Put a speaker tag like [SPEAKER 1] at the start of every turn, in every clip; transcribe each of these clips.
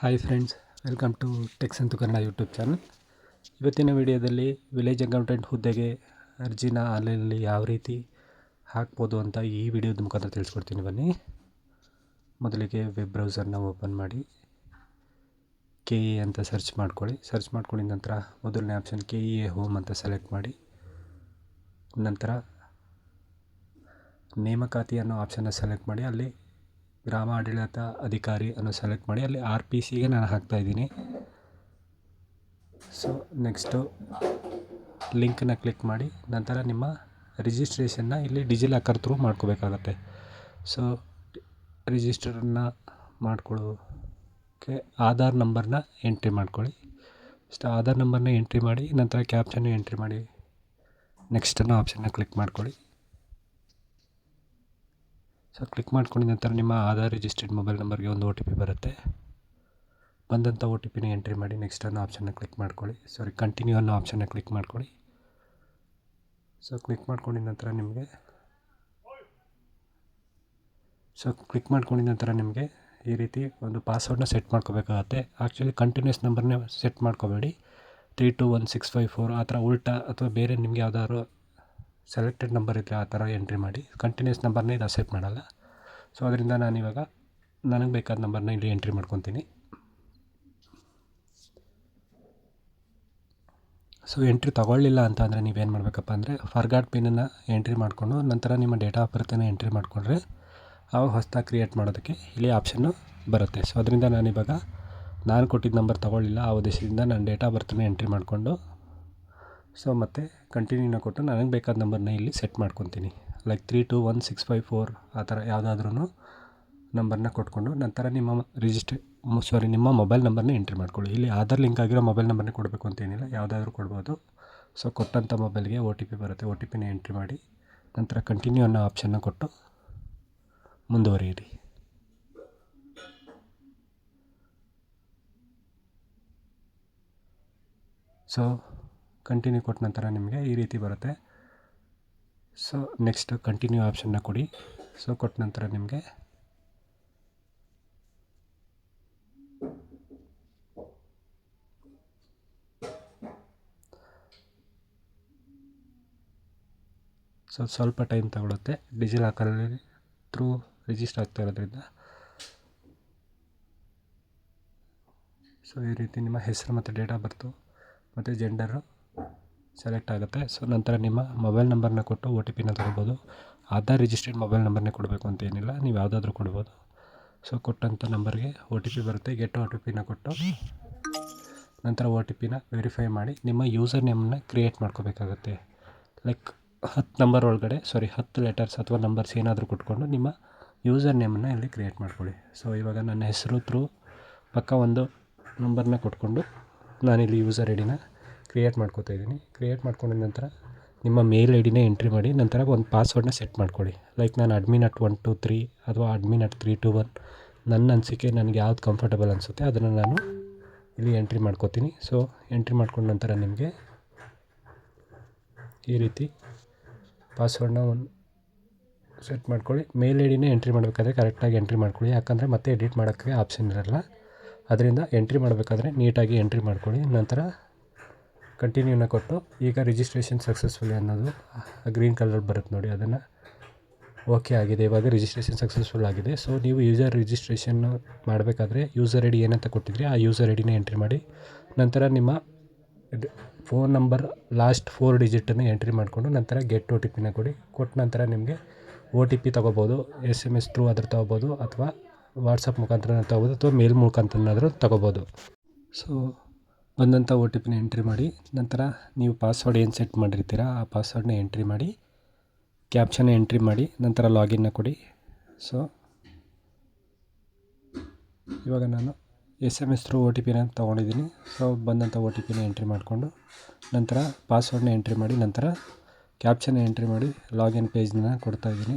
[SPEAKER 1] Hi friends, welcome to techs ಅಂತು Kannada YouTube channel. ಇವತ್ತಿನ ವಿಡಿಯೋದಲ್ಲಿ ವಿಲೇಜ್ ಅಕೌಂಟೆಂಟ್ ಹುದ್ದೆಗೆ ಅರ್ಜಿನ ಆನ್ಲೈನಲ್ಲಿ ಯಾವ ರೀತಿ ಹಾಕ್ಬೋದು ಅಂತ ಈ ವಿಡಿಯೋದ ಮುಖಾಂತರ ತಿಳಿಸ್ಕೊಡ್ತೀನಿ. ಬನ್ನಿ. ಮೊದಲಿಗೆ ವೆಬ್ ಬ್ರೌಸರ್ನ ಓಪನ್ ಮಾಡಿ KE ಅಂತ ಸರ್ಚ್ ಮಾಡ್ಕೊಳ್ಳಿ. ಸರ್ಚ್ ಮಾಡ್ಕೊಂಡಿದ ನಂತರ ಮೊದಲನೇ ಆಪ್ಷನ್ KEA ಹೋಮ್ ಅಂತ ಸೆಲೆಕ್ಟ್ ಮಾಡಿ, ನಂತರ ನೇಮಕಾತಿ ಅನ್ನೋ ಆಪ್ಷನ್ನ ಸೆಲೆಕ್ಟ್ ಮಾಡಿ, ಅಲ್ಲಿ ಗ್ರಾಮ ಆಡಳಿತ ಅಧಿಕಾರಿ ಅನ್ನೋ ಸೆಲೆಕ್ಟ್ ಮಾಡಿ, ಅಲ್ಲಿ RPCಗೆ ನಾನು ಹಾಕ್ತಾಯಿದ್ದೀನಿ. ಸೊ ನೆಕ್ಸ್ಟು ಲಿಂಕನ್ನ ಕ್ಲಿಕ್ ಮಾಡಿ, ನಂತರ ನಿಮ್ಮ ರಿಜಿಸ್ಟ್ರೇಷನ್ನ ಇಲ್ಲಿ ಡಿಜಿಲಾಕರ್ ಥ್ರೂ ಮಾಡ್ಕೋಬೇಕಾಗತ್ತೆ. ಸೊ ರಿಜಿಸ್ಟರನ್ನು ಮಾಡ್ಕೊಳ್ಳೋಕ್ಕೆ ಆಧಾರ್ ನಂಬರ್ನ ಎಂಟ್ರಿ ಮಾಡ್ಕೊಳ್ಳಿ. ಇಷ್ಟು ಆಧಾರ್ ನಂಬರ್ನ ಎಂಟ್ರಿ ಮಾಡಿ, ನಂತರ ಕ್ಯಾಪ್ಚನ್ನು ಎಂಟ್ರಿ ಮಾಡಿ, ನೆಕ್ಸ್ಟ್ ಅನ್ನೋ ಆಪ್ಷನ್ನ ಕ್ಲಿಕ್ ಮಾಡ್ಕೊಳ್ಳಿ. ಸೊ ಕ್ಲಿಕ್ ಮಾಡ್ಕೊಂಡಿದ ನಂತರ ನಿಮ್ಮ ಆಧಾರ್ ರಿಜಿಸ್ಟರ್ಡ್ ಮೊಬೈಲ್ ನಂಬರ್ಗೆ ಒಂದು OTP ಬರುತ್ತೆ. ಬಂದಂಥ OTPನ ಎಂಟ್ರಿ ಮಾಡಿ, ನೆಕ್ಸ್ಟ್ ಅನ್ನೋ ಆಪ್ಷನ್ನ ಕ್ಲಿಕ್ ಮಾಡ್ಕೊಳ್ಳಿ. ಕಂಟಿನ್ಯೂ ಅನ್ನೋ ಆಪ್ಷನ್ನ ಕ್ಲಿಕ್ ಮಾಡ್ಕೊಳ್ಳಿ. ಸೊ ಕ್ಲಿಕ್ ಮಾಡ್ಕೊಂಡಿದ ನಂತರ ನಿಮಗೆ ಈ ರೀತಿ ಒಂದು ಪಾಸ್ವರ್ಡ್ನ ಸೆಟ್ ಮಾಡ್ಕೋಬೇಕಾಗತ್ತೆ. ಆ್ಯಕ್ಚುಲಿ ಕಂಟಿನ್ಯೂಸ್ ನಂಬರ್ನೇ ಸೆಟ್ ಮಾಡ್ಕೋಬೇಡಿ. 321654 ಆ ಥರ ಉಲ್ಟಾ ಅಥವಾ ಬೇರೆ ನಿಮಗೆ ಯಾವ್ದಾದ್ರು ಸೆಲೆಕ್ಟೆಡ್ ನಂಬರ್ ಇದ್ದರೆ ಆ ಥರ ಎಂಟ್ರಿ ಮಾಡಿ. ಕಂಟಿನ್ಯೂಸ್ ನಂಬರ್ನೇ ಇದು ಅಕ್ಸೆಪ್ಟ್ ಮಾಡಲ್ಲ. ಸೊ ಅದರಿಂದ ನಾನಿವಾಗ ನನಗೆ ಬೇಕಾದ ನಂಬರ್ನ ಇಲ್ಲಿ ಎಂಟ್ರಿ ಮಾಡ್ಕೊತೀನಿ. ಸೊ ಎಂಟ್ರಿ ತೊಗೊಳ್ಳಿಲ್ಲ ಅಂತ ಅಂದರೆ ನೀವೇನು ಮಾಡಬೇಕಪ್ಪ ಅಂದರೆ ಫರ್ಗಾಟ್ ಪಿನ್ನನ್ನು ಎಂಟ್ರಿ ಮಾಡಿಕೊಂಡು ನಂತರ ನಿಮ್ಮ ಡೇಟ್ ಆಫ್ ಬರ್ತನ್ನು ಎಂಟ್ರಿ ಮಾಡಿಕೊಂಡ್ರೆ ಆವಾಗ ಹೊಸದಾಗಿ ಕ್ರಿಯೇಟ್ ಮಾಡೋದಕ್ಕೆ ಇಲ್ಲಿ ಆಪ್ಷನ್ನು ಬರುತ್ತೆ. ಸೊ ಅದರಿಂದ ನಾನಿವಾಗ ನಾನು ಕೊಟ್ಟಿದ್ದ ನಂಬರ್ ತೊಗೊಳ್ಳಿಲ್ಲ, ಆ ಉದ್ದೇಶದಿಂದ ನಾನು ಡೇಟ್ ಆಫ್ ಬರ್ತನ್ನು ಎಂಟ್ರಿ ಮಾಡಿಕೊಂಡು ಸೊ ಮತ್ತು ಕಂಟಿನ್ಯೂನ ಕೊಟ್ಟು ನನಗೆ ಬೇಕಾದ ನಂಬರ್ನ ಇಲ್ಲಿ ಸೆಟ್ ಮಾಡ್ಕೊತೀನಿ. ಲೈಕ್ 321654 ಆ ಥರ ಯಾವುದಾದ್ರೂ ನಂಬರ್ನ ಕೊಟ್ಕೊಂಡು ನಂತರ ನಿಮ್ಮ ಮೊಬೈಲ್ ನಂಬರ್ನ ಎಂಟ್ರಿ ಮಾಡ್ಕೊಳ್ಳಿ. ಇಲ್ಲಿ ಆಧಾರ್ ಲಿಂಕ್ ಆಗಿರೋ ಮೊಬೈಲ್ ನಂಬರ್ನೇ ಕೊಡಬೇಕು ಅಂತೇನಿಲ್ಲ, ಯಾವುದಾದ್ರೂ ಕೊಡ್ಬೋದು. ಸೊ ಕೊಟ್ಟಂಥ ಮೊಬೈಲ್ಗೆ OTP ಬರುತ್ತೆ. OTPನ ಎಂಟ್ರಿ ಮಾಡಿ, ನಂತರ ಕಂಟಿನ್ಯೂ ಅನ್ನೋ ಆಪ್ಷನ್ನ ಕೊಟ್ಟು ಮುಂದುವರಿಯಿರಿ. ಸೊ ಕಂಟಿನ್ಯೂ ಕೊಟ್ಟ ನಂತರ ನಿಮಗೆ ಈ ರೀತಿ ಬರುತ್ತೆ. ಸೊ ನೆಕ್ಸ್ಟ್ ಕಂಟಿನ್ಯೂ ಆಪ್ಷನ್ನ ಕೊಡಿ. ಸೊ ಕೊಟ್ಟ ನಂತರ ನಿಮಗೆ ಸ್ವಲ್ಪ ಟೈಮ್ ತಗೊಳುತ್ತೆ. ಡಿಜಿಲಾಕರಲ್ಲಿ ಥ್ರೂ ರಿಜಿಸ್ಟರ್ ಆಗ್ತಾ ಇರೋದ್ರಿಂದ ಸೊ ಈ ರೀತಿ ನಿಮ್ಮ ಹೆಸರು ಮತ್ತು ಡೇಟ್ ಆಫ್ ಬರ್ತು ಮತ್ತು ಜೆಂಡರು ಸೆಲೆಕ್ಟ್ ಆಗುತ್ತೆ. ಸೊ ನಂತರ ನಿಮ್ಮ ಮೊಬೈಲ್ ನಂಬರ್ನ ಕೊಟ್ಟು OTPನ ತಗೋಬೋದು. ಆಧಾರ್ ರಿಜಿಸ್ಟರ್ಡ್ ಮೊಬೈಲ್ ನಂಬರ್ನೇ ಕೊಡಬೇಕು ಅಂತೇನಿಲ್ಲ, ನೀವು ಯಾವುದಾದ್ರೂ ಕೊಡ್ಬೋದು. ಸೊ ಕೊಟ್ಟಂಥ ನಂಬರ್ಗೆ OTP ಬರುತ್ತೆ. ಗೆಟ್ OTPನ ಕೊಟ್ಟು ನಂತರ OTPನ ವೆರಿಫೈ ಮಾಡಿ ನಿಮ್ಮ ಯೂಸರ್ ನೇಮನ್ನು ಕ್ರಿಯೇಟ್ ಮಾಡ್ಕೋಬೇಕಾಗತ್ತೆ. ಲೈಕ್ 10 ಲೆಟರ್ಸ್ ಅಥವಾ ನಂಬರ್ಸ್ ಏನಾದರೂ ಕೊಟ್ಕೊಂಡು ನಿಮ್ಮ ಯೂಸರ್ ನೇಮನ್ನು ಇಲ್ಲಿ ಕ್ರಿಯೇಟ್ ಮಾಡ್ಕೊಳ್ಳಿ. ಸೊ ಇವಾಗ ನನ್ನ ಹೆಸರು ಥ್ರೂ ಪಕ್ಕ ಒಂದು ನಂಬರ್ನ ಕೊಟ್ಕೊಂಡು ನಾನಿಲ್ಲಿ ಯೂಸರ್ ಐಡಿನ ಕ್ರಿಯೇಟ್ ಮಾಡ್ಕೋತಾ ಇದ್ದೀನಿ. ಕ್ರಿಯೇಟ್ ಮಾಡ್ಕೊಂಡಿದ ನಂತರ ನಿಮ್ಮ ಮೇಲ್ ಐಡಿನ ಎಂಟ್ರಿ ಮಾಡಿ, ನಂತರ ಒಂದು ಪಾಸ್ವರ್ಡ್ನ ಸೆಟ್ ಮಾಡ್ಕೊಳ್ಳಿ. ಲೈಕ್ ನಾನು admin@123 ಅಥವಾ admin@321 ನನ್ನ ಅನಿಸಿಕೆ ನನಗೆ ಯಾವ್ದು ಕಂಫರ್ಟಬಲ್ ಅನಿಸುತ್ತೆ ಅದನ್ನು ನಾನು ಇಲ್ಲಿ ಎಂಟ್ರಿ ಮಾಡ್ಕೋತೀನಿ. ಸೊ ಎಂಟ್ರಿ ಮಾಡ್ಕೊಂಡ ನಂತರ ನಿಮಗೆ ಈ ರೀತಿ ಪಾಸ್ವರ್ಡ್ನ ಸೆಟ್ ಮಾಡ್ಕೊಳ್ಳಿ. ಮೇಲ್ ಐಡಿನೇ ಎಂಟ್ರಿ ಮಾಡಬೇಕಾದ್ರೆ ಕರೆಕ್ಟಾಗಿ ಎಂಟ್ರಿ ಮಾಡ್ಕೊಳ್ಳಿ, ಯಾಕಂದರೆ ಮತ್ತೆ ಎಡಿಟ್ ಮಾಡೋಕ್ಕೆ ಆಪ್ಷನ್ ಇರಲ್ಲ. ಅದರಿಂದ ಎಂಟ್ರಿ ಮಾಡಬೇಕಾದ್ರೆ ನೀಟಾಗಿ ಎಂಟ್ರಿ ಮಾಡ್ಕೊಳ್ಳಿ. ನಂತರ ಕಂಟಿನ್ಯೂನ ಕೊಟ್ಟು ಈಗ ರಿಜಿಸ್ಟ್ರೇಷನ್ ಸಕ್ಸಸ್ಫುಲ್ ಅನ್ನೋದು ಗ್ರೀನ್ ಕಲರ್ ಬರುತ್ತೆ ನೋಡಿ, ಅದನ್ನು ಓಕೆ ಆಗಿದೆ. ಇವಾಗ ರಿಜಿಸ್ಟ್ರೇಷನ್ ಸಕ್ಸಸ್ಫುಲ್ ಆಗಿದೆ. ಸೊ ನೀವು ಯೂಸರ್ ರಿಜಿಸ್ಟ್ರೇಷನ್ ಮಾಡಬೇಕಾದ್ರೆ ಯೂಸರ್ ಐಡಿ ಏನಂತ ಕೊಟ್ಟಿದ್ರಿ ಆ ಯೂಸರ್ ಐಡಿನ ಎಂಟ್ರಿ ಮಾಡಿ, ನಂತರ ನಿಮ್ಮ ಫೋನ್ ನಂಬರ್ ಲಾಸ್ಟ್ 4 ಡಿಜಿಟನ್ನು ಎಂಟ್ರಿ ಮಾಡಿಕೊಂಡು ನಂತರ ಗೆಟ್ OTPನ ಕೊಡಿ. ಕೊಟ್ಟ ನಂತರ ನಿಮಗೆ OTP ತೊಗೋಬೋದು. SMS ಥ್ರೂ ಅದ್ರ ತೊಗೋಬೋದು, ಅಥವಾ ವಾಟ್ಸಪ್ ಮುಖಾಂತರ ತೊಗೋಬೋದು, ಅಥವಾ ಮೇಲ್ ಮುಖಾಂತರನಾದರೂ ತೊಗೋಬೋದು. ಸೊ ಬಂದಂಥ OTPನ ಎಂಟ್ರಿ ಮಾಡಿ, ನಂತರ ನೀವು ಪಾಸ್ವರ್ಡ್ ಏನು ಸೆಟ್ ಮಾಡಿರ್ತೀರ ಆ ಪಾಸ್ವರ್ಡ್ನ ಎಂಟ್ರಿ ಮಾಡಿ, ಕ್ಯಾಪ್ಷನ್ನ ಎಂಟ್ರಿ ಮಾಡಿ, ನಂತರ ಲಾಗಿನ್ನ ಕೊಡಿ. ಸೊ ಇವಾಗ ನಾನು SMS ಥ್ರೂ OTPನ ತೊಗೊಂಡಿದ್ದೀನಿ. ಸೊ ಬಂದಂಥ OTPನ ಎಂಟ್ರಿ ಮಾಡಿಕೊಂಡು ನಂತರ ಪಾಸ್ವರ್ಡ್ನ ಎಂಟ್ರಿ ಮಾಡಿ, ನಂತರ ಕ್ಯಾಪ್ಷನ್ನ ಎಂಟ್ರಿ ಮಾಡಿ ಲಾಗಿನ್ ಕೊಡ್ತಾ ಇದ್ದೀನಿ.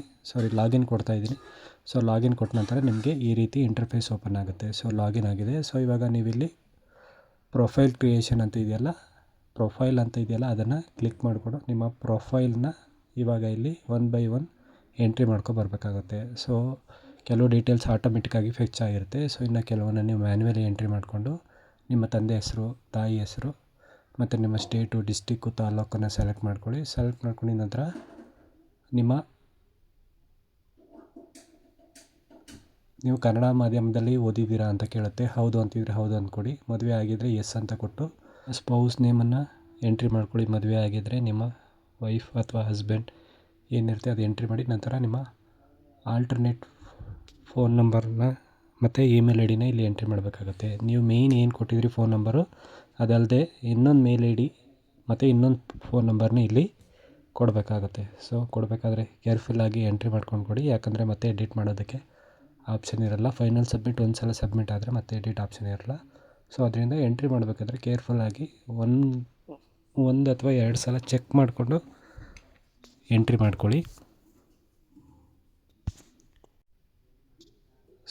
[SPEAKER 1] ಸೊ ಲಾಗಿನ್ ಕೊಟ್ಟ ನಂತರ ನಿಮಗೆ ಈ ರೀತಿ ಇಂಟರ್ಫೇಸ್ ಓಪನ್ ಆಗುತ್ತೆ. ಸೊ ಲಾಗಿನ್ ಆಗಿದೆ. ಸೊ ಇವಾಗ ನೀವಿಲ್ಲಿ ಪ್ರೊಫೈಲ್ ಕ್ರಿಯೇಷನ್ ಅಂತ ಇದೆಯಲ್ಲ ಅದನ್ನು ಕ್ಲಿಕ್ ಮಾಡಿಕೊಂಡು ನಿಮ್ಮ ಪ್ರೊಫೈಲ್ನ ಇವಾಗ ಇಲ್ಲಿ 1 by 1 ಎಂಟ್ರಿ ಮಾಡ್ಕೊಬರ್ಬೇಕಾಗುತ್ತೆ. ಸೊ ಕೆಲವು ಡೀಟೇಲ್ಸ್ ಆಟೋಮೆಟಿಕ್ಕಾಗಿ ಫೆಚ್ ಆಗಿರುತ್ತೆ. ಸೊ ಇನ್ನು ಕೆಲವನ್ನು ನೀವು ಮ್ಯಾನ್ಯುವಲಿ ಎಂಟ್ರಿ ಮಾಡಿಕೊಂಡು ನಿಮ್ಮ ತಂದೆ ಹೆಸರು, ತಾಯಿ ಹೆಸರು ಮತ್ತು ನಿಮ್ಮ ಸ್ಟೇಟು, ಡಿಸ್ಟಿಕ್ಕು, ತಾಲೂಕನ್ನು ಸೆಲೆಕ್ಟ್ ಮಾಡ್ಕೊಳ್ಳಿ. ಸೆಲೆಕ್ಟ್ ಮಾಡ್ಕೊಂಡಿದ ನಂತರ ನೀವು ಕನ್ನಡ ಮಾಧ್ಯಮದಲ್ಲಿ ಓದಿದ್ದೀರಾ ಅಂತ ಕೇಳುತ್ತೆ. ಹೌದು ಅಂತಿದ್ರೆ ಹೌದು ಅಂದ್ಕೊಡಿ. ಮದುವೆ ಆಗಿದ್ದರೆ ಎಸ್ ಅಂತ ಕೊಟ್ಟು ಸ್ಪೌಸ್ ನೇಮನ್ನು ಎಂಟ್ರಿ ಮಾಡ್ಕೊಳ್ಳಿ. ಮದುವೆ ಆಗಿದ್ದರೆ ನಿಮ್ಮ ವೈಫ್ ಅಥವಾ ಹಸ್ಬೆಂಡ್ ಏನಿರುತ್ತೆ ಅದು ಎಂಟ್ರಿ ಮಾಡಿ. ನಂತರ ನಿಮ್ಮ ಆಲ್ಟರ್ನೇಟ್ ಫೋನ್ ನಂಬರ್ನ ಮತ್ತು ಇಮೇಲ್ ಐ ಡಿನ ಇಲ್ಲಿ ಎಂಟ್ರಿ ಮಾಡಬೇಕಾಗತ್ತೆ. ನೀವು ಮೇಯ್ನ್ ಏನು ಕೊಟ್ಟಿದ್ರಿ ಫೋನ್ ನಂಬರು ಅದಲ್ಲದೆ ಇನ್ನೊಂದು ಮೇಲ್ ಐ ಡಿ ಮತ್ತು ಇನ್ನೊಂದು ಫೋನ್ ನಂಬರ್ನ ಇಲ್ಲಿ ಕೊಡಬೇಕಾಗತ್ತೆ. ಸೊ ಕೊಡಬೇಕಾದ್ರೆ ಕೇರ್ಫುಲ್ಲಾಗಿ ಎಂಟ್ರಿ ಮಾಡ್ಕೊಂಡು ಕೊಡಿ, ಯಾಕಂದರೆ ಮತ್ತೆ ಎಡಿಟ್ ಮಾಡೋದಕ್ಕೆ ಆಪ್ಷನ್ ಇರೋಲ್ಲ. ಫೈನಲ್ ಸಬ್ಮಿಟ್ ಒಂದು ಸಲ ಸಬ್ಮಿಟ್ ಆದರೆ ಮತ್ತೆ ಎಡಿಟ್ ಆಪ್ಷನ್ ಇರೋಲ್ಲ. ಸೊ ಅದರಿಂದ ಎಂಟ್ರಿ ಮಾಡಬೇಕಾದ್ರೆ ಕೇರ್ಫುಲ್ಲಾಗಿ ಒಂದು ಅಥವಾ 2 ಸಲ ಚೆಕ್ ಮಾಡಿಕೊಂಡು ಎಂಟ್ರಿ ಮಾಡ್ಕೊಳ್ಳಿ.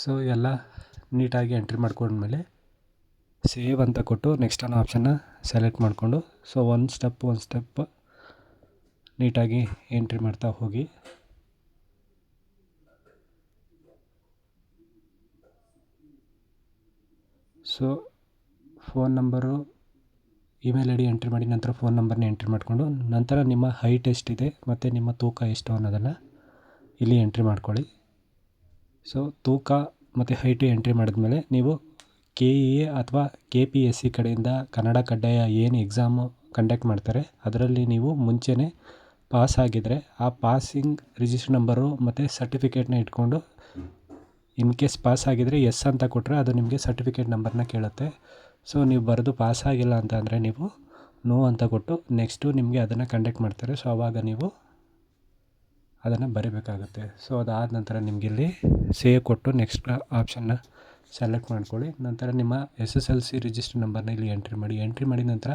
[SPEAKER 1] ಸೊ ಎಲ್ಲ ನೀಟಾಗಿ ಎಂಟ್ರಿ ಮಾಡ್ಕೊಂಡ್ಮೇಲೆ ಸೇವ್ ಅಂತ ಕೊಟ್ಟು ನೆಕ್ಸ್ಟ್ ಅನ್ನೋ ಆಪ್ಷನ್ನ ಸೆಲೆಕ್ಟ್ ಮಾಡಿಕೊಂಡು ಸೊ ಒಂದು ಸ್ಟೆಪ್ ನೀಟಾಗಿ ಎಂಟ್ರಿ ಮಾಡ್ತಾ ಹೋಗಿ. So phone number, email I D entry ಮಾಡಿ ನಂತರ ಫೋನ್ ನಂಬರ್ನ ಎಂಟ್ರಿ ಮಾಡಿಕೊಂಡು ನಂತರ ನಿಮ್ಮ ಹೈಟ್ ಎಷ್ಟಿದೆ ಮತ್ತು ನಿಮ್ಮ ತೂಕ ಎಷ್ಟು ಅನ್ನೋದನ್ನು ಇಲ್ಲಿ ಎಂಟ್ರಿ ಮಾಡ್ಕೊಳ್ಳಿ. ಸೊ ತೂಕ ಮತ್ತು ಹೈಟು ಎಂಟ್ರಿ ಮಾಡಿದ್ಮೇಲೆ ನೀವು KEA ಅಥವಾ KPSC ಕಡೆಯಿಂದ ಕನ್ನಡ ಕಡ್ಡಾಯ ಏನು ಎಕ್ಸಾಮು ಕಂಡಕ್ಟ್ ಮಾಡ್ತಾರೆ ಅದರಲ್ಲಿ ನೀವು ಮುಂಚೆನೇ ಪಾಸ್ ಆಗಿದ್ದರೆ ಆ ಪಾಸಿಂಗ್ ರಿಜಿಸ್ಟರ್ ನಂಬರು ಮತ್ತು ಸರ್ಟಿಫಿಕೇಟ್ನ ಇಟ್ಕೊಂಡು ಇನ್ ಕೇಸ್ ಪಾಸ್ ಆಗಿದ್ದರೆ ಎಸ್ ಅಂತ ಕೊಟ್ಟರೆ ಅದು ನಿಮಗೆ ಸರ್ಟಿಫಿಕೇಟ್ ನಂಬರ್ನ ಕೇಳುತ್ತೆ. ಸೊ ನೀವು ಬರೆದು ಪಾಸ್ ಆಗಿಲ್ಲ ಅಂತ ಅಂದರೆ ನೀವು ನೋ ಅಂತ ಕೊಟ್ಟು ನೆಕ್ಸ್ಟು ನಿಮಗೆ ಅದನ್ನು ಕಂಡಕ್ಟ್ ಮಾಡ್ತಾರೆ. ಸೊ ಆವಾಗ ನೀವು ಅದನ್ನು ಬರೀಬೇಕಾಗುತ್ತೆ. ಸೊ ಅದಾದ ನಂತರ ನಿಮಗಿಲ್ಲಿ ಸೇವ್ ಕೊಟ್ಟು ನೆಕ್ಸ್ಟ್ ಆಪ್ಷನ್ನ ಸೆಲೆಕ್ಟ್ ಮಾಡ್ಕೊಳ್ಳಿ. ನಂತರ ನಿಮ್ಮ SSLC ರಿಜಿಸ್ಟರ್ ನಂಬರ್ನ ಇಲ್ಲಿ ಎಂಟ್ರಿ ಮಾಡಿ. ಎಂಟ್ರಿ ಮಾಡಿದ ನಂತರ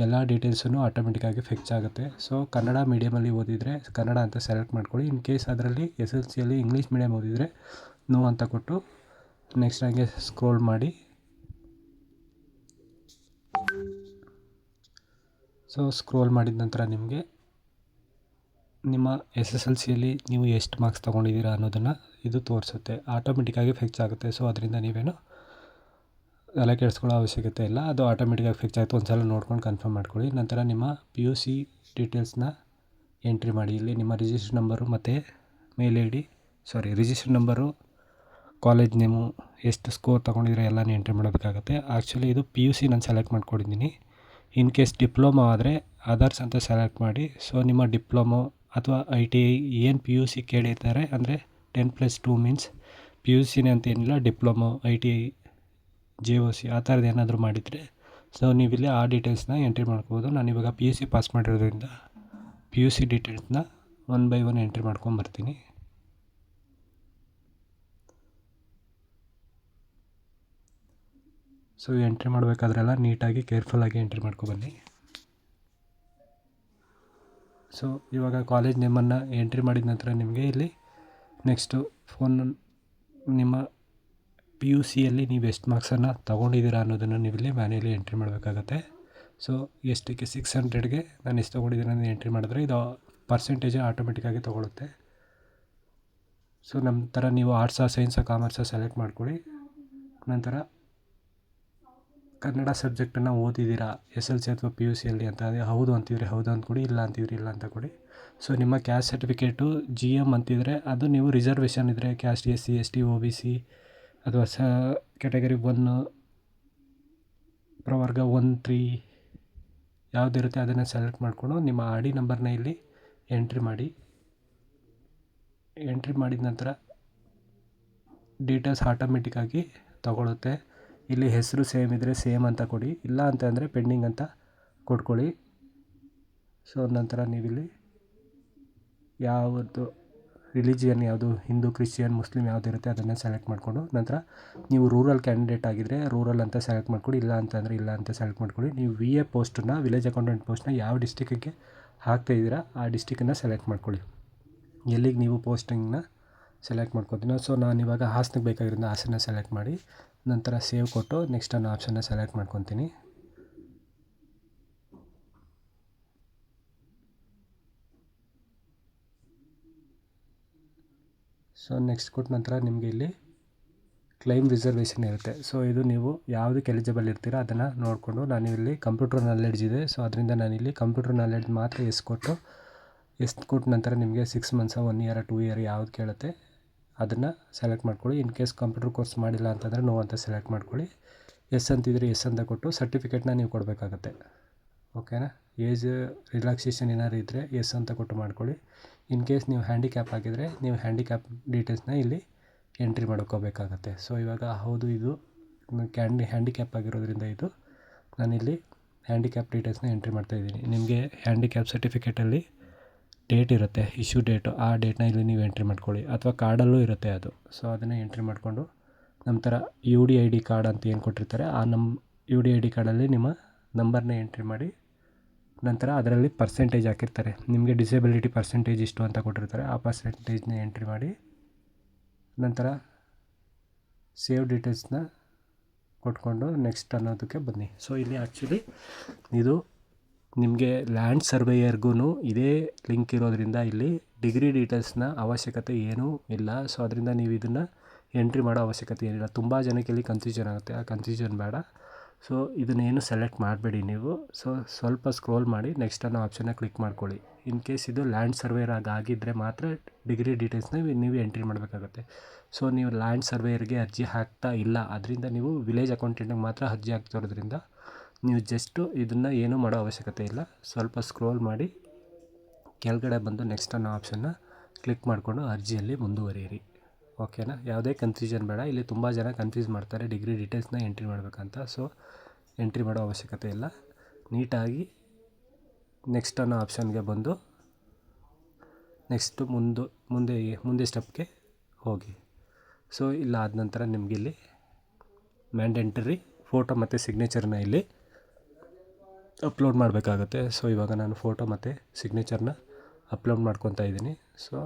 [SPEAKER 1] ಎಲ್ಲ ಡೀಟೇಲ್ಸನ್ನು ಆಟೋಮೆಟಿಕ್ಕಾಗಿ ಫೆಚ್ ಆಗುತ್ತೆ. ಸೊ ಕನ್ನಡ ಮೀಡಿಯಮಲ್ಲಿ ಓದಿದರೆ ಕನ್ನಡ ಅಂತ ಸೆಲೆಕ್ಟ್ ಮಾಡ್ಕೊಳ್ಳಿ. ಇನ್ ಕೇಸ್ ಅದರಲ್ಲಿ SSLCಯಲ್ಲಿ ಇಂಗ್ಲೀಷ್ ಮೀಡಿಯಮ್ ಓದಿದರೆ ನೋ ಅಂತ ಕೊಟ್ಟು ನೆಕ್ಸ್ಟ್ ಹಾಗೆ ಸ್ಕ್ರೋಲ್ ಮಾಡಿ. ಸೊ ಸ್ಕ್ರೋಲ್ ಮಾಡಿದ ನಂತರ ನಿಮಗೆ ನಿಮ್ಮ SSLCಯಲ್ಲಿ ನೀವು ಎಷ್ಟು ಮಾರ್ಕ್ಸ್ ತೊಗೊಂಡಿದ್ದೀರಾ ಅನ್ನೋದನ್ನು ಇದು ತೋರಿಸುತ್ತೆ. ಆಟೋಮೆಟಿಕ್ಕಾಗಿ ಫೆಚ್ ಆಗುತ್ತೆ. ಸೊ ಅದರಿಂದ ನೀವೇನು ತಲೆ ಕೆಡಿಸ್ಕೊಳ್ಳೋ ಅವಶ್ಯಕತೆ ಇಲ್ಲ, ಅದು ಆಟೋಮೆಟಿಕ್ಕಾಗಿ ಫೆಚ್ ಆಯಿತು. ಒಂದು ಸಲ ನೋಡ್ಕೊಂಡು ಕನ್ಫರ್ಮ್ ಮಾಡ್ಕೊಳ್ಳಿ. ನಂತರ ನಿಮ್ಮ PUC ಡೀಟೇಲ್ಸ್ನ ಎಂಟ್ರಿ ಮಾಡಿ. ಇಲ್ಲಿ ನಿಮ್ಮ ರಿಜಿಸ್ಟರ್ ನಂಬರು ಮತ್ತು mail I D register number, college name, ಎಷ್ಟು ಸ್ಕೋರ್ ತೊಗೊಂಡಿದ್ರೆ ಎಲ್ಲನೂ ಎಂಟ್ರಿ ಮಾಡಬೇಕಾಗುತ್ತೆ. ಆ್ಯಕ್ಚುಲಿ ಇದು PUC ನಾನು ಸೆಲೆಕ್ಟ್ ಮಾಡ್ಕೊಂಡಿದ್ದೀನಿ. ಇನ್ ಕೇಸ್ ಡಿಪ್ಲೊಮೊ ಆದರೆ ಅದರ್ಸ್ ಅಂತ ಸೆಲೆಕ್ಟ್ ಮಾಡಿ. ಸೊ ನಿಮ್ಮ ಡಿಪ್ಲೊಮೊ ಅಥವಾ ITI ಏನು PUC ಕೇಳಿರ್ತಾರೆ ಅಂದರೆ 10+2 ಮೀನ್ಸ್ PUCನೇ ಅಂತ ಏನಿಲ್ಲ, ಡಿಪ್ಲೊಮೊ, ITI, JOC ಆ ಥರದ್ದು ಏನಾದರೂ ಮಾಡಿದರೆ ಸೊ ನೀವಿಲ್ಲಿ ಆ ಡೀಟೇಲ್ಸ್ನ ಎಂಟ್ರಿ ಮಾಡ್ಕೋಬೋದು. ನಾನಿವಾಗ PUC ಪಾಸ್ ಮಾಡಿರೋದ್ರಿಂದ PUC ಡೀಟೇಲ್ಸ್ನ 1 by 1 ಎಂಟ್ರಿ ಮಾಡ್ಕೊಂಬರ್ತೀನಿ. ಸೊ ಎಂಟ್ರಿ ಮಾಡಬೇಕಾದ್ರೆಲ್ಲ ನೀಟಾಗಿ ಕೇರ್ಫುಲ್ಲಾಗಿ ಎಂಟ್ರಿ ಮಾಡ್ಕೊಬನ್ನಿ. ಸೊ ಇವಾಗ ಕಾಲೇಜ್ ನೇಮನ್ನು ಎಂಟ್ರಿ ಮಾಡಿದ ನಂತರ ನಿಮಗೆ ಇಲ್ಲಿ ನೆಕ್ಸ್ಟು ನಿಮ್ಮ PUCಯಲ್ಲಿ ನೀವು ಎಷ್ಟು ಮಾರ್ಕ್ಸನ್ನು ತೊಗೊಂಡಿದ್ದೀರಾ ಅನ್ನೋದನ್ನು ನೀವಿಲ್ಲಿ ಮ್ಯಾನ್ಯಲಿ ಎಂಟ್ರಿ ಮಾಡಬೇಕಾಗತ್ತೆ. ಸೊ ಎಷ್ಟಕ್ಕೆ 600ಗೆ ನಾನು ಎಷ್ಟು ತೊಗೊಂಡಿದ್ದೀನಿ ಅನ್ನೋದು ಎಂಟ್ರಿ ಮಾಡಿದ್ರೆ ಇದು ಪರ್ಸೆಂಟೇಜ್ ಆಟೋಮೆಟಿಕ್ಕಾಗಿ ತೊಗೊಳುತ್ತೆ. ಸೊ ನಂತರ ನೀವು ಆರ್ಟ್ಸಾ, ಸೈನ್ಸಾ, ಕಾಮರ್ಸಾ ಸೆಲೆಕ್ಟ್ ಮಾಡ್ಕೊಳ್ಳಿ. ನಂತರ ಕನ್ನಡ ಸಬ್ಜೆಕ್ಟನ್ನು ಓದಿದ್ದೀರಾ SLC ಅಥವಾ PUCಯಲ್ಲಿ ಅಂತ ಹೌದು ಅಂತಿದ್ರೆ ಹೌದು ಅಂದ್ಕೊಡಿ, ಇಲ್ಲ ಅಂತಿದ್ರೆ ಇಲ್ಲ ಅಂತ ಕೊಡಿ. ಸೊ ನಿಮ್ಮ ಕ್ಯಾಸ್ಟ್ ಸರ್ಟಿಫಿಕೇಟು GM ಅಂತಿದ್ರೆ ಅದು ನೀವು ರಿಸರ್ವೇಷನ್ ಇದ್ದರೆ ಕ್ಯಾಸ್ಟ್ SC ST OBC ಅಥವಾ ಕ್ಯಾಟಗರಿ 1 ಪ್ರವರ್ಗ 1 3 ಯಾವುದಿರುತ್ತೆ ಅದನ್ನು ಸೆಲೆಕ್ಟ್ ಮಾಡಿಕೊಂಡು ನಿಮ್ಮ ID ನಂಬರ್ನ ಇಲ್ಲಿ ಎಂಟ್ರಿ ಮಾಡಿ. ಎಂಟ್ರಿ ಮಾಡಿದ ನಂತರ ಡೀಟೇಲ್ಸ್ ಆಟೋಮೆಟಿಕ್ಕಾಗಿ ತಗೊಳುತ್ತೆ. ಇಲ್ಲಿ ಹೆಸರು ಸೇಮ್ ಇದ್ದರೆ ಸೇಮ್ ಅಂತ ಕೊಡಿ, ಇಲ್ಲ ಅಂತ ಅಂದರೆ ಪೆಂಡಿಂಗ್ ಅಂತ ಕೊಟ್ಕೊಳ್ಳಿ. ಸೊ ನಂತರ ನೀವಿಲ್ಲಿ ಯಾವುದು ರಿಲಿಜಿಯನ್ ಯಾವುದು, ಹಿಂದೂ, ಕ್ರಿಶ್ಚಿಯನ್, ಮುಸ್ಲಿಮ್ ಯಾವುದಿರುತ್ತೆ ಅದನ್ನು ಸೆಲೆಕ್ಟ್ ಮಾಡಿಕೊಂಡು ನಂತರ ನೀವು ರೂರಲ್ ಕ್ಯಾಂಡಿಡೇಟ್ ಆಗಿದ್ದರೆ ರೂರಲ್ ಅಂತ ಸೆಲೆಕ್ಟ್ ಮಾಡ್ಕೊಳ್ಳಿ, ಇಲ್ಲ ಅಂತಂದರೆ ಇಲ್ಲ ಅಂತ ಸೆಲೆಕ್ಟ್ ಮಾಡ್ಕೊಳ್ಳಿ. ನೀವು VA ಪೋಸ್ಟನ್ನು, ವಿಲೇಜ್ ಅಕೌಂಟೆಂಟ್ ಪೋಸ್ಟನ್ನ ಯಾವ ಡಿಸ್ಟಿಕ್ಕಿಗೆ ಹಾಕ್ತಾಯಿದ್ದೀರಾ ಆ ಡಿಸ್ಟಿಕ್ಕನ್ನು ಸೆಲೆಕ್ಟ್ ಮಾಡ್ಕೊಳ್ಳಿ. ಎಲ್ಲಿಗೆ ನೀವು ಪೋಸ್ಟಿಂಗ್ನ ಸೆಲೆಕ್ಟ್ ಮಾಡ್ಕೊತೀನಿ. ಸೊ ನಾನಿವಾಗ ಹಾಸನಕ್ಕೆ ಬೇಕಾಗಿರೋದ್ರಿಂದ ಹಾಸನ ಸೆಲೆಕ್ಟ್ ಮಾಡಿ ನಂತರ ಸೇವ್ ಕೊಟ್ಟು ನೆಕ್ಸ್ಟ್ ಅನ್ನೋ ಆಪ್ಷನ್ನ ಸೆಲೆಕ್ಟ್ ಮಾಡ್ಕೊತೀನಿ. ಸೊ ನೆಕ್ಸ್ಟ್ ಕೊಟ್ಟ ನಂತರ ನಿಮಗೆ ಇಲ್ಲಿ ಕ್ಲೈಮ್ ರಿಸರ್ವೇಷನ್ ಇರುತ್ತೆ. ಸೊ ಇದು ನೀವು ಯಾವುದಕ್ಕೆ ಎಲಿಜಿಬಲ್ ಇರ್ತೀರೋ ಅದನ್ನು ನೋಡಿಕೊಂಡು, ನಾನು ಇಲ್ಲಿ ಕಂಪ್ಯೂಟರ್ ನಾಲೆಡ್ಜ್ ಇದೆ, ಸೊ ಅದರಿಂದ ನಾನಿಲ್ಲಿ ಕಂಪ್ಯೂಟರ್ ನಾಲೆಡ್ಜ್ ಮಾತ್ರ ಎಷ್ಟು ಕೊಟ್ಟ ನಂತರ ನಿಮಗೆ 6 ಮಂತ್ಸ 1 ಇಯರ್ 2 ಇಯರ್ ಯಾವ್ದು ಕೇಳುತ್ತೆ ಅದನ್ನು ಸೆಲೆಕ್ಟ್ ಮಾಡ್ಕೊಳ್ಳಿ. ಇನ್ ಕೇಸ್ ಕಂಪ್ಯೂಟರ್ ಕೋರ್ಸ್ ಮಾಡಿಲ್ಲ ಅಂತಂದರೆ ನೋ ಅಂತ ಸೆಲೆಕ್ಟ್ ಮಾಡ್ಕೊಳ್ಳಿ. ಎಸ್ ಅಂತಿದ್ರೆ ಎಸ್ ಅಂತ ಕೊಟ್ಟು ಸರ್ಟಿಫಿಕೇಟ್ನ ನೀವು ಕೊಡಬೇಕಾಗತ್ತೆ. ಓಕೆನಾ. ಏಜ್ ರಿಲ್ಯಾಕ್ಸೇಷನ್ ಏನಾದ್ರು ಇದ್ದರೆ ಎಸ್ ಅಂತ ಕೊಟ್ಟು ಮಾಡ್ಕೊಳ್ಳಿ. ಇನ್ ಕೇಸ್ ನೀವು ಹ್ಯಾಂಡಿಕ್ಯಾಪ್ ಆಗಿದ್ದರೆ ನೀವು ಹ್ಯಾಂಡಿಕ್ಯಾಪ್ ಡೀಟೇಲ್ಸ್ನ ಇಲ್ಲಿ ಎಂಟ್ರಿ ಮಾಡ್ಕೋಬೇಕಾಗತ್ತೆ. ಸೊ ಇವಾಗ ಹೌದು, ಇದು ಹ್ಯಾಂಡಿಕ್ಯಾಪ್ ಆಗಿರೋದ್ರಿಂದ ಇದು ನಾನಿಲ್ಲಿ ಹ್ಯಾಂಡಿಕ್ಯಾಪ್ ಡೀಟೇಲ್ಸ್ನ ಎಂಟ್ರಿ ಮಾಡ್ತಾಯಿದ್ದೀನಿ. ನಿಮಗೆ ಹ್ಯಾಂಡಿಕ್ಯಾಪ್ ಸರ್ಟಿಫಿಕೇಟಲ್ಲಿ ಡೇಟ್ ಇರುತ್ತೆ, ಇಶ್ಯೂ ಡೇಟು, ಆ ಡೇಟ್ನ ಇಲ್ಲಿ ನೀವು ಎಂಟ್ರಿ ಮಾಡ್ಕೊಳ್ಳಿ. ಅಥವಾ ಕಾರ್ಡಲ್ಲೂ ಇರುತ್ತೆ ಅದು. ಸೊ ಅದನ್ನು ಎಂಟ್ರಿ ಮಾಡಿಕೊಂಡು ನಂತರ UDID ಕಾರ್ಡ್ ಅಂತ ಏನು ಕೊಟ್ಟಿರ್ತಾರೆ ಆ UDID ಕಾರ್ಡಲ್ಲಿ ನಿಮ್ಮ ನಂಬರ್ನ ಎಂಟ್ರಿ ಮಾಡಿ, ನಂತರ ಅದರಲ್ಲಿ ಪರ್ಸೆಂಟೇಜ್ ಹಾಕಿರ್ತಾರೆ. ನಿಮಗೆ ಡಿಸೇಬಿಲಿಟಿ ಪರ್ಸೆಂಟೇಜ್ ಇಷ್ಟು ಅಂತ ಕೊಟ್ಟಿರ್ತಾರೆ, ಆ ಪರ್ಸೆಂಟೇಜ್ನ ಎಂಟ್ರಿ ಮಾಡಿ ನಂತರ ಸೇವ್ ಡೀಟೇಲ್ಸ್ನ ಕೊಟ್ಕೊಂಡು ನೆಕ್ಸ್ಟ್ ಅನ್ನೋದಕ್ಕೆ ಬನ್ನಿ. ಸೊ ಇಲ್ಲಿ ಆ್ಯಕ್ಚುಲಿ ಇದು ನಿಮಗೆ ಲ್ಯಾಂಡ್ ಸರ್ವೇಯರ್ಗೂ ಇದೇ ಲಿಂಕ್ ಇರೋದ್ರಿಂದ ಇಲ್ಲಿ ಡಿಗ್ರಿ ಡೀಟೇಲ್ಸ್ನ ಅವಶ್ಯಕತೆ ಏನೂ ಇಲ್ಲ. ಸೊ ಅದರಿಂದ ನೀವು ಇದನ್ನು ಎಂಟ್ರಿ ಮಾಡೋ ಅವಶ್ಯಕತೆ ಏನಿಲ್ಲ. ತುಂಬ ಜನಕ್ಕೆ ಇಲ್ಲಿ ಕನ್ಫ್ಯೂಷನ್ ಆಗುತ್ತೆ, ಆ ಕನ್ಫ್ಯೂಷನ್ ಬೇಡ. ಸೊ ಇದನ್ನೇನು ಸೆಲೆಕ್ಟ್ ಮಾಡಬೇಡಿ ನೀವು. ಸೊ ಸ್ವಲ್ಪ ಸ್ಕ್ರೋಲ್ ಮಾಡಿ ನೆಕ್ಸ್ಟ್ ಅನ್ನೋ ಆಪ್ಷನ್ನ ಕ್ಲಿಕ್ ಮಾಡ್ಕೊಳ್ಳಿ. ಇನ್ ಕೇಸ್ ಇದು ಲ್ಯಾಂಡ್ ಸರ್ವೇಯರ್ ಆಗಿದ್ದರೆ ಮಾತ್ರ ಡಿಗ್ರಿ ಡೀಟೇಲ್ಸ್ನ ನೀವು ಎಂಟ್ರಿ ಮಾಡಬೇಕಾಗುತ್ತೆ. ಸೊ ನೀವು ಲ್ಯಾಂಡ್ ಸರ್ವೇಯರ್ಗೆ ಅರ್ಜಿ ಹಾಕ್ತಾ ಇಲ್ಲ, ಅದರಿಂದ ನೀವು ವಿಲೇಜ್ ಅಕೌಂಟೆಂಟ್ಗೆ ಮಾತ್ರ ಅರ್ಜಿ ಹಾಕ್ತಿರೋದ್ರಿಂದ ನೀವು ಜಸ್ಟು ಇದನ್ನು ಏನೂ ಮಾಡೋ ಅವಶ್ಯಕತೆ ಇಲ್ಲ. ಸ್ವಲ್ಪ ಸ್ಕ್ರೋಲ್ ಮಾಡಿ ಕೆಳಗಡೆ ಬಂದು ನೆಕ್ಸ್ಟ್ ಅನ್ನೋ ಆಪ್ಷನ್ನ ಕ್ಲಿಕ್ ಮಾಡಿಕೊಂಡು ಅರ್ಜಿಯಲ್ಲಿ ಮುಂದುವರಿಯಿರಿ. ಓಕೆನಾ. ಯಾವುದೇ ಕನ್ಫ್ಯೂಷನ್ ಬೇಡ. ಇಲ್ಲಿ ತುಂಬ ಜನ ಕನ್ಫ್ಯೂಸ್ ಮಾಡ್ತಾರೆ ಡಿಗ್ರಿ ಡೀಟೇಲ್ಸ್ನ ಎಂಟ್ರಿ ಮಾಡಬೇಕಂತ. ಸೊ ಎಂಟ್ರಿ ಮಾಡೋ ಅವಶ್ಯಕತೆ ಇಲ್ಲ. ನೀಟಾಗಿ ನೆಕ್ಸ್ಟ್ ಅನ್ನೋ ಆಪ್ಷನ್ಗೆ ಬಂದು ನೆಕ್ಸ್ಟ್ ಮುಂದೆ ಸ್ಟೆಪ್ಗೆ ಹೋಗಿ. ಸೊ ಇಲ್ಲ ಆದ ನಂತರ ನಿಮಗಿಲ್ಲಿ ಮ್ಯಾಂಡೇಟರಿ ಫೋಟೋ ಮತ್ತು ಸಿಗ್ನೇಚರ್ನ ಇಲ್ಲಿ ಅಪ್ಲೋಡ್ ಮಾಡಬೇಕಾಗತ್ತೆ. ಸೊ ಇವಾಗ ನಾನು ಫೋಟೋ ಮತ್ತು ಸಿಗ್ನೇಚರ್ನ ಅಪ್ಲೋಡ್ ಮಾಡ್ಕೊತಾ ಇದ್ದೀನಿ. ಸೊ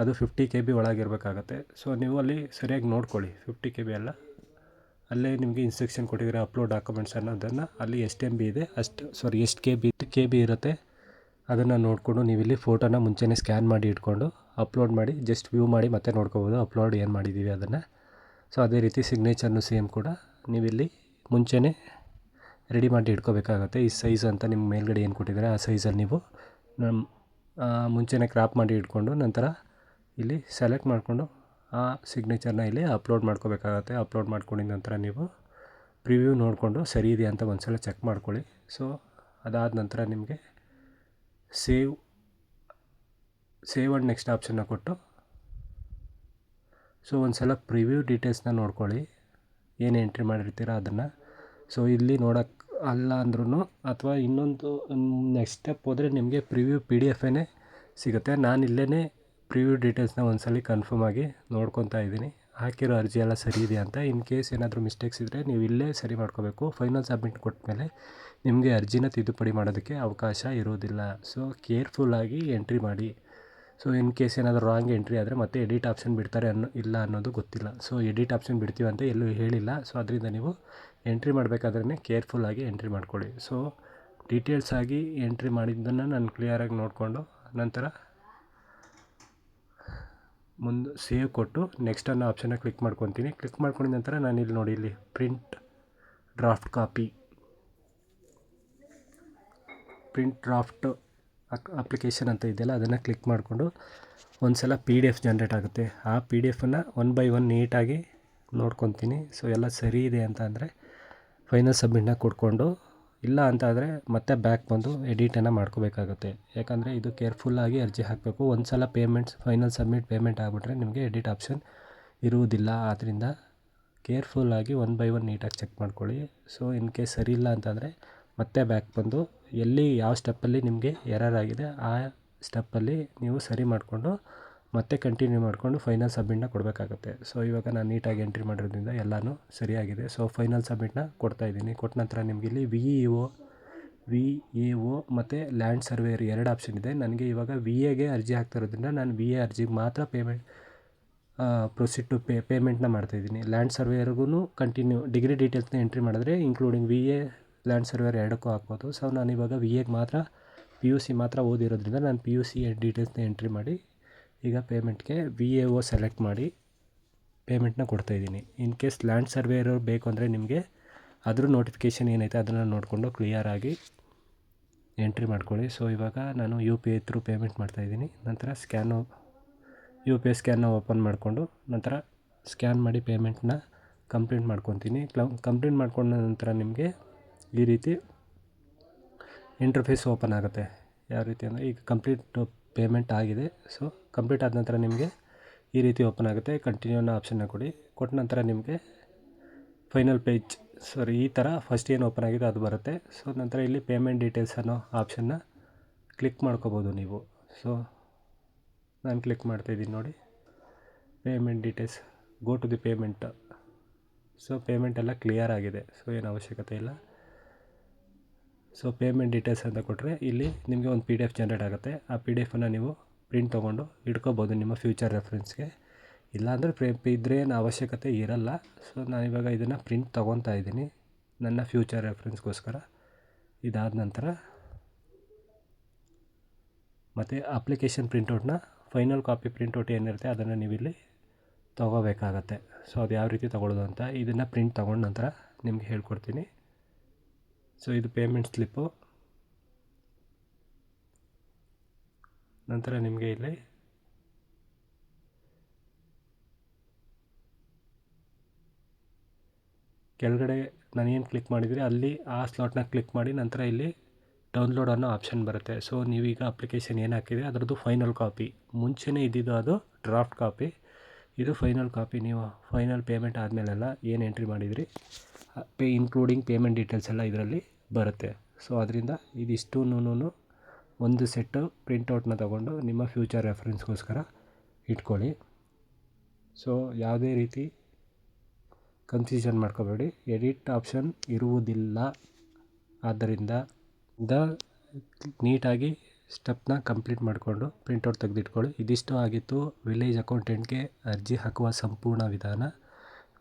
[SPEAKER 1] ಅದು 50 KB ಒಳಗಿರಬೇಕಾಗತ್ತೆ. ಸೊ ನೀವು ಅಲ್ಲಿ ಸರಿಯಾಗಿ ನೋಡ್ಕೊಳ್ಳಿ, 50 KB ಅಲ್ಲ, ಅಲ್ಲೇ ನಿಮಗೆ ಇನ್ಸ್ಟ್ರಕ್ಷನ್ ಕೊಟ್ಟಿದ್ದಾರೆ ಅಪ್ಲೋಡ್ ಡಾಕ್ಯುಮೆಂಟ್ಸ್ ಅನ್ನೋದನ್ನು. ಅಲ್ಲಿ ಎಷ್ಟು KB ಇರುತ್ತೆ ಅದನ್ನು ನೋಡಿಕೊಂಡು ನೀವು ಇಲ್ಲಿ ಫೋಟೋನ ಮುಂಚೆನೇ ಸ್ಕ್ಯಾನ್ ಮಾಡಿ ಇಟ್ಕೊಂಡು ಅಪ್ಲೋಡ್ ಮಾಡಿ ಜಸ್ಟ್ ವ್ಯೂ ಮಾಡಿ ಮತ್ತೆ ನೋಡ್ಕೋಬೋದು ಅಪ್ಲೋಡ್ ಏನು ಮಾಡಿದ್ದೀವಿ ಅದನ್ನು. ಸೊ ಅದೇ ರೀತಿ ಸಿಗ್ನೇಚರ್ನು ಸೇಮ್ ಕೂಡ ನೀವಿಲ್ಲಿ ಮುಂಚೆನೇ ರೆಡಿ ಮಾಡಿ ಇಟ್ಕೋಬೇಕಾಗತ್ತೆ. ಈ ಸೈಜ್ ಅಂತ ನಿಮ್ಮ ಮೇಲ್ಗಡೆ ಏನು ಕೊಟ್ಟಿದ್ದಾರೆ ಆ ಸೈಜಲ್ಲಿ ನೀವು ಮುಂಚೆನೇ ಕ್ರಾಪ್ ಮಾಡಿ ಇಟ್ಕೊಂಡು ನಂತರ ಇಲ್ಲಿ ಸೆಲೆಕ್ಟ್ ಮಾಡಿಕೊಂಡು ಆ ಸಿಗ್ನೇಚರ್ನ ಇಲ್ಲಿ ಅಪ್ಲೋಡ್ ಮಾಡ್ಕೋಬೇಕಾಗತ್ತೆ. ಅಪ್ಲೋಡ್ ಮಾಡ್ಕೊಂಡಿದ ನಂತರ ನೀವು ಪ್ರಿವ್ಯೂ ನೋಡಿಕೊಂಡು ಸರಿ ಇದೆಯಾ ಅಂತ ಒಂದು ಸಲ ಚೆಕ್ ಮಾಡ್ಕೊಳ್ಳಿ. ಸೊ ಅದಾದ ನಂತರ ನಿಮಗೆ ಸೇವ್ ಆ್ಯಂಡ್ ನೆಕ್ಸ್ಟ್ ಆಪ್ಷನ್ನ ಕೊಟ್ಟು ಸೊ ಒಂದು ಸಲ ಪ್ರಿವ್ಯೂ ಡೀಟೇಲ್ಸ್ನ ನೋಡ್ಕೊಳ್ಳಿ, ಏನು ಎಂಟ್ರಿ ಮಾಡಿರ್ತೀರ ಅದನ್ನು. ಸೊ ಇಲ್ಲಿ ನೋಡೋಕ್ಕೆ ಅಲ್ಲ ಅಂದ್ರೂ ಅಥವಾ ಇನ್ನೊಂದು ನೆಕ್ಸ್ಟ್ ಸ್ಟೆಪ್ ಹೋದರೆ ನಿಮಗೆ ಪ್ರಿವ್ಯೂ PDF ಸಿಗುತ್ತೆ. ನಾನು ಇಲ್ಲೇ ಪ್ರಿವ್ಯೂ ಡೀಟೇಲ್ಸ್ನ ಒಂದು ಸಲ ಕನ್ಫರ್ಮ್ ಆಗಿ ನೋಡ್ಕೊತಾ ಇದ್ದೀನಿ, ಹಾಕಿರೋ ಅರ್ಜಿ ಎಲ್ಲ ಸರಿ ಇದೆಯಾ ಅಂತ. ಇನ್ ಕೇಸ್ ಏನಾದರೂ ಮಿಸ್ಟೇಕ್ಸ್ ಇದ್ದರೆ ನೀವು ಇಲ್ಲೇ ಸರಿ ಮಾಡ್ಕೋಬೇಕು. ಫೈನಲ್ ಸಬ್ಮಿಟ್ ಕೊಟ್ಟ ಮೇಲೆ ನಿಮಗೆ ಅರ್ಜಿನ ತಿದ್ದುಪಡಿ ಮಾಡೋದಕ್ಕೆ ಅವಕಾಶ ಇರೋದಿಲ್ಲ. ಸೊ ಕೇರ್ಫುಲ್ಲಾಗಿ ಎಂಟ್ರಿ ಮಾಡಿ. ಸೊ ಇನ್ ಕೇಸ್ ಏನಾದರೂ ರಾಂಗ್ ಎಂಟ್ರಿ ಆದರೆ ಮತ್ತೆ ಎಡಿಟ್ ಆಪ್ಷನ್ ಬಿಡ್ತಾರೆ ಇಲ್ಲ ಅನ್ನೋದು ಗೊತ್ತಿಲ್ಲ. ಸೊ ಎಡಿಟ್ ಆಪ್ಷನ್ ಬಿಡ್ತೀವಿ ಅಂತ ಎಲ್ಲೂ ಹೇಳಿಲ್ಲ. ಸೊ ಅದರಿಂದ ನೀವು ಎಂಟ್ರಿ ಮಾಡಬೇಕಾದ್ರೆ ಕೇರ್ಫುಲ್ಲಾಗಿ ಎಂಟ್ರಿ ಮಾಡ್ಕೊಳ್ಳಿ. ಸೊ ಡೀಟೇಲ್ಸ್ ಆಗಿ ಎಂಟ್ರಿ ಮಾಡಿದ್ದನ್ನು ನಾನು ಕ್ಲಿಯರಾಗಿ ನೋಡಿಕೊಂಡು ನಂತರ ಮುಂದೆ ಸೇವ್ ಕೊಟ್ಟು ನೆಕ್ಸ್ಟ್ ಅನ್ನೋ ಆಪ್ಷನ್ನ ಕ್ಲಿಕ್ ಮಾಡ್ಕೊತೀನಿ. ಕ್ಲಿಕ್ ಮಾಡ್ಕೊಂಡಿದ ನಂತರ ನಾನು ಇಲ್ಲಿ ನೋಡಿ, ಇಲ್ಲಿ ಪ್ರಿಂಟ್ ಡ್ರಾಫ್ಟ್ ಅಪ್ಲಿಕೇಶನ್ ಅಂತ ಇದೆಯಲ್ಲ ಅದನ್ನು ಕ್ಲಿಕ್ ಮಾಡಿಕೊಂಡು ಒಂದು ಸಲ PDF ಜನ್ರೇಟ್ ಆಗುತ್ತೆ. ಆ PDFನ್ನು 1 by 1 ನೀಟಾಗಿ ನೋಡ್ಕೊತೀನಿ. ಸೊ ಎಲ್ಲ ಸರಿ ಇದೆ ಅಂತ ಅಂದರೆ ಫೈನಲ್ ಸಬ್ಮಿಟ್ನ ಕೊಡ್ಕೊಂಡು, ಇಲ್ಲ ಅಂತ ಆದರೆ ಮತ್ತೆ ಬ್ಯಾಕ್ ಬಂದು ಎಡಿಟನ್ನು ಮಾಡ್ಕೋಬೇಕಾಗುತ್ತೆ. ಯಾಕಂದರೆ ಇದು ಕೇರ್ಫುಲ್ಲಾಗಿ ಅರ್ಜಿ ಹಾಕಬೇಕು. ಒಂದು ಸಲ ಫೈನಲ್ ಸಬ್ಮಿಟ್ ಪೇಮೆಂಟ್ ಆಗಿಬಿಟ್ರೆ ನಿಮಗೆ ಎಡಿಟ್ ಆಪ್ಷನ್ ಇರುವುದಿಲ್ಲ. ಆದ್ದರಿಂದ ಕೇರ್ಫುಲ್ಲಾಗಿ 1 by 1 ನೀಟಾಗಿ ಚೆಕ್ ಮಾಡ್ಕೊಳ್ಳಿ. ಸೊ ಇನ್ ಕೇಸ್ ಸರಿ ಇಲ್ಲ ಅಂತಂದರೆ ಮತ್ತೆ ಬ್ಯಾಕ್ ಬಂದು ಯಾವ ಸ್ಟೆಪ್ಪಲ್ಲಿ ನಿಮಗೆ ಎರರ್ ಆಗಿದೆ ಆ ಸ್ಟೆಪ್ಪಲ್ಲಿ ನೀವು ಸರಿ ಮಾಡಿಕೊಂಡು ಮತ್ತೆ ಕಂಟಿನ್ಯೂ ಮಾಡಿಕೊಂಡು ಫೈನಲ್ ಸಬ್ಮಿಟ್ನ ಕೊಡಬೇಕಾಗುತ್ತೆ. ಸೊ ಇವಾಗ ನಾನು ನೀಟಾಗಿ ಎಂಟ್ರಿ ಮಾಡಿರೋದ್ರಿಂದ ಎಲ್ಲನೂ ಸರಿಯಾಗಿದೆ. ಸೊ ಫೈನಲ್ ಸಬ್ಮಿಟ್ನ ಕೊಡ್ತಾಯಿದ್ದೀನಿ. ಕೊಟ್ಟ ನಂತರ ನಿಮಗೆ ಇಲ್ಲಿ VAO ಮತ್ತು ಲ್ಯಾಂಡ್ ಸರ್ವೇಯರ್ 2 ಆಪ್ಷನ್ ಇದೆ. ನನಗೆ ಇವಾಗ VAಗೆ ಅರ್ಜಿ ಹಾಕ್ತಾ ಇರೋದ್ರಿಂದ ನಾನು VA ಅರ್ಜಿಗೆ ಮಾತ್ರ ಪ್ರೊಸೀಡ್ ಟು ಪೇಮೆಂಟ್ನ ಮಾಡ್ತಾಯಿದ್ದೀನಿ. ಲ್ಯಾಂಡ್ ಸರ್ವೇಯರ್ಗೂ ಕಂಟಿನ್ಯೂ ಡಿಗ್ರಿ ಡೀಟೇಲ್ಸ್ನ ಎಂಟ್ರಿ ಮಾಡಿದ್ರೆ ಇನ್ಕ್ಲೂಡಿಂಗ್ VA ಲ್ಯಾಂಡ್ ಸರ್ವೇಯರ್ 2ಕ್ಕೂ ಹಾಕ್ಬೋದು. ಸೊ ನಾನು ಇವಾಗ VAಗೆ ಮಾತ್ರ PUC ಮಾತ್ರ ಓದಿರೋದ್ರಿಂದ ನಾನು PUC ಡೀಟೇಲ್ಸ್ನ ಎಂಟ್ರಿ ಮಾಡಿ ಈಗ ಪೇಮೆಂಟ್ಗೆ VAO ಸೆಲೆಕ್ಟ್ ಮಾಡಿ ಪೇಮೆಂಟ್ನ ಕೊಡ್ತಾಯಿದ್ದೀನಿ. ಇನ್ ಕೇಸ್ ಲ್ಯಾಂಡ್ ಸರ್ವೇಯರ್ ಬೇಕು ಅಂದರೆ ನಿಮಗೆ ಅದ್ರ ನೋಟಿಫಿಕೇಷನ್ ಏನೈತೆ ಅದನ್ನು ನೋಡಿಕೊಂಡು ಕ್ಲಿಯರಾಗಿ ಎಂಟ್ರಿ ಮಾಡ್ಕೊಳ್ಳಿ. ಸೊ ಇವಾಗ ನಾನು UPI ಥ್ರೂ ಪೇಮೆಂಟ್ ಮಾಡ್ತಾಯಿದ್ದೀನಿ. ನಂತರ UPI ಸ್ಕ್ಯಾನ್ನ ಓಪನ್ ಮಾಡಿಕೊಂಡು ನಂತರ ಸ್ಕ್ಯಾನ್ ಮಾಡಿ ಪೇಮೆಂಟ್ನ ಕಂಪ್ಲೀಟ್ ಮಾಡ್ಕೊತೀನಿ. ಕಂಪ್ಲೀಟ್ ಮಾಡ್ಕೊಂಡ ನಂತರ ನಿಮಗೆ ಈ ರೀತಿ ಇಂಟರ್ಫೇಸ್ ಓಪನ್ ಆಗುತ್ತೆ. ಯಾವ ರೀತಿ ಅಂದರೆ ಈಗ ಕಂಪ್ಲೀಟ್ ಪೇಮೆಂಟ್ ಆಗಿದೆ. ಸೊ ಕಂಪ್ಲೀಟ್ ಆದ ನಂತರ ನಿಮಗೆ ಈ ರೀತಿ ಓಪನ್ ಆಗುತ್ತೆ. ಕಂಟಿನ್ಯೂ ಅನ್ನೋ ಆಪ್ಷನ್ನ ಕೊಟ್ಟ ನಂತರ ನಿಮಗೆ ಫೈನಲ್ ಪೇಜ್ ಈ ಥರ ಫಸ್ಟ್ ಏನು ಓಪನ್ ಆಗಿದೆ ಅದು ಬರುತ್ತೆ. ಸೊ ನಂತರ ಇಲ್ಲಿ ಪೇಮೆಂಟ್ ಡೀಟೇಲ್ಸ್ ಅನ್ನೋ ಆಪ್ಷನ್ನ ಕ್ಲಿಕ್ ಮಾಡ್ಕೋಬೋದು ನೀವು. ಸೊ ನಾನು ಕ್ಲಿಕ್ ಮಾಡ್ತಾಯಿದ್ದೀನಿ ನೋಡಿ, payment details, go to the payment. So payment ಎಲ್ಲ ಕ್ಲಿಯರ್ ಆಗಿದೆ. ಸೊ ಏನು ಅವಶ್ಯಕತೆ ಇಲ್ಲ. ಸೊ ಪೇಮೆಂಟ್ ಡೀಟೇಲ್ಸ್ ಅಂತ ಕೊಟ್ಟರೆ ಇಲ್ಲಿ ನಿಮಗೆ ಒಂದು PDF ಜನ್ರೇಟ್ ಆಗುತ್ತೆ. ಆ PDFನ್ನು ನೀವು ಪ್ರಿಂಟ್ ತೊಗೊಂಡು ಇಟ್ಕೋಬೋದು ನಿಮ್ಮ ಫ್ಯೂಚರ್ ರೆಫರೆನ್ಸ್ಗೆ. ಇಲ್ಲಾಂದರೆ ಇದ್ರೆ ಏನು ಅವಶ್ಯಕತೆ ಇರಲ್ಲ. ಸೊ ನಾನಿವಾಗ ಇದನ್ನು ಪ್ರಿಂಟ್ ತೊಗೊತಾ ಇದ್ದೀನಿ ನನ್ನ ಫ್ಯೂಚರ್ ರೆಫರೆನ್ಸ್ಗೋಸ್ಕರ. ಇದಾದ ನಂತರ ಮತ್ತು ಅಪ್ಲಿಕೇಶನ್ ಪ್ರಿಂಟೌಟ್ನ ಫೈನಲ್ ಕಾಪಿ ಪ್ರಿಂಟೌಟ್ ಏನಿರುತ್ತೆ ಅದನ್ನು ನೀವಿಲ್ಲಿ ತೊಗೋಬೇಕಾಗತ್ತೆ. ಸೊ ಅದು ಯಾವ ರೀತಿ ತೊಗೊಳ್ಳೋದು ಅಂತ ಇದನ್ನು ಪ್ರಿಂಟ್ ತೊಗೊಂಡ ನಂತರ ನಿಮ್ಗೆ ಹೇಳ್ಕೊಡ್ತೀನಿ. ಸೊ ಇದು ಪೇಮೆಂಟ್ ಸ್ಲಿಪ್ಪು. ನಂತರ ನಿಮಗೆ ಇಲ್ಲಿ ಕೆಳಗಡೆ ನಾನೇನು ಕ್ಲಿಕ್ ಮಾಡಿದರೆ ಅಲ್ಲಿ ಆ ಸ್ಲಾಟ್ನ ಕ್ಲಿಕ್ ಮಾಡಿ ನಂತರ ಇಲ್ಲಿ ಡೌನ್ಲೋಡ್ ಅನ್ನೋ ಆಪ್ಷನ್ ಬರುತ್ತೆ. ಸೊ ನೀವೀಗ ಅಪ್ಲಿಕೇಶನ್ ಏನು ಹಾಕಿದೆ ಅದರದ್ದು ಫೈನಲ್ ಕಾಪಿ, ಮುಂಚೆನೇ ಇದ್ದಿದ್ದು ಅದು ಡ್ರಾಫ್ಟ್ ಕಾಪಿ, ಇದು ಫೈನಲ್ ಕಾಪಿ. ನೀವು ಫೈನಲ್ ಪೇಮೆಂಟ್ ಆದಮೇಲೆಲ್ಲ ಏನು ಎಂಟ್ರಿ ಮಾಡಿದಿರಿ ಇನ್ಕ್ಲೂಡಿಂಗ್ ಪೇಮೆಂಟ್ ಡೀಟೇಲ್ಸ್ ಎಲ್ಲ ಇದರಲ್ಲಿ ಬರುತ್ತೆ. ಸೊ ಅದರಿಂದ ಇದಿಷ್ಟೂ ಒಂದು ಸೆಟ್ಟು ಪ್ರಿಂಟೌಟ್ನ ತೊಗೊಂಡು ನಿಮ್ಮ ಫ್ಯೂಚರ್ ರೆಫರೆನ್ಸ್ಗೋಸ್ಕರ ಇಟ್ಕೊಳ್ಳಿ. ಸೊ ಯಾವುದೇ ರೀತಿ ಕನ್ಫ್ಯೂಷನ್ ಮಾಡ್ಕೋಬೇಡಿ, ಎಡಿಟ್ ಆಪ್ಷನ್ ಇರುವುದಿಲ್ಲ. ಆದ್ದರಿಂದ ನೀಟಾಗಿ ಸ್ಟೆಪ್ನ ಕಂಪ್ಲೀಟ್ ಮಾಡಿಕೊಂಡು ಪ್ರಿಂಟೌಟ್ ತೆಗೆದಿಟ್ಕೊಳ್ಳಿ. ಇದಿಷ್ಟು ಆಗಿತ್ತು ವಿಲೇಜ್ ಅಕೌಂಟೆಂಟ್ಗೆ ಅರ್ಜಿ ಹಾಕುವ ಸಂಪೂರ್ಣ ವಿಧಾನ.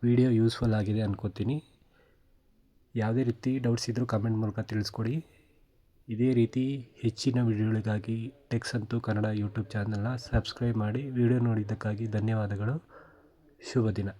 [SPEAKER 1] ವಿಡಿಯೋ ಯೂಸ್ಫುಲ್ ಆಗಿದೆ ಅನ್ಕೋತೀನಿ. ಯಾವುದೇ ರೀತಿ ಡೌಟ್ಸ್ ಇದ್ದರೂ ಕಮೆಂಟ್ ಮೂಲಕ ತಿಳಿಸ್ಕೊಡಿ. ಇದೇ ರೀತಿ ಹೆಚ್ಚಿನ ವಿಡಿಯೋಗಳಿಗಾಗಿ ಟೆಕ್ ಸಂತು ಕನ್ನಡ ಯೂಟ್ಯೂಬ್ ಚಾನಲ್ನ ಸಬ್ಸ್ಕ್ರೈಬ್ ಮಾಡಿ. ವಿಡಿಯೋ ನೋಡಿದ್ದಕ್ಕಾಗಿ ಧನ್ಯವಾದಗಳು. ಶುಭ ದಿನ.